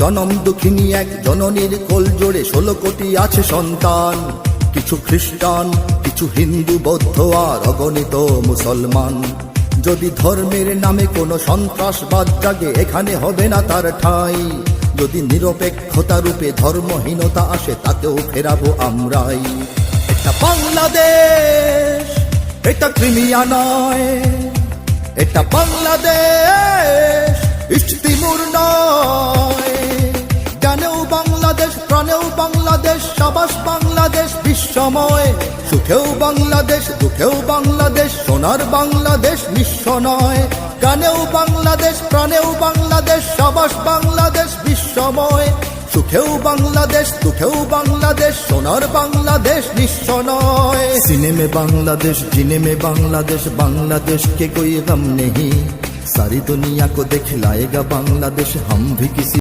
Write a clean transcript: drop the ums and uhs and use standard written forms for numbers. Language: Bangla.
জনম দুঃখিনী এক জননীর কোল জোড়ে 16 কোটি আছে সন্তান। কিছু খ্রিস্টান, কিছু হিন্দু, বৌদ্ধ আর অগণিত মুসলমান। যদি ধর্মের নামে কোনো সন্ত্রাসবাদ জাগে, এখানে হবে না তার ঠাঁই। যদি নিরপেক্ষতা রূপে ধর্মহীনতা আসে, তাকেও ফেরাবো আমরাই। এটা বাংলাদেশ, এটা ক্রিমিয়া নয়। এটা বাংলাদেশ, ইস্ট তিমুর নয়। জ্ঞানেও বাংলাদেশ, প্রাণেও বাংলাদেশ, সাবাস বাংলাদেশ বিশ্বময়। সুখেও বাংলাদেশ, দুঃখেও বাংলাদেশ, সোনার বাংলাদেশ নিঃস্ব নয়। গানেও বাংলাদেশ, প্রাণেও বাংলাদেশ, সাবাস বাংলাদেশ বিশ্বময়। সুখেও বাংলাদেশ, দুঃখেও বাংলাদেশ, সোনার বাংলাদেশ নিঃস্ব নয়। सीने में बांग्लादेश, जीने में बांग्लादेश, बांग्लादेश के कोई गम नहीं। सारी दुनिया को दिखलाएगा बांग्लादेश, हम भी किसी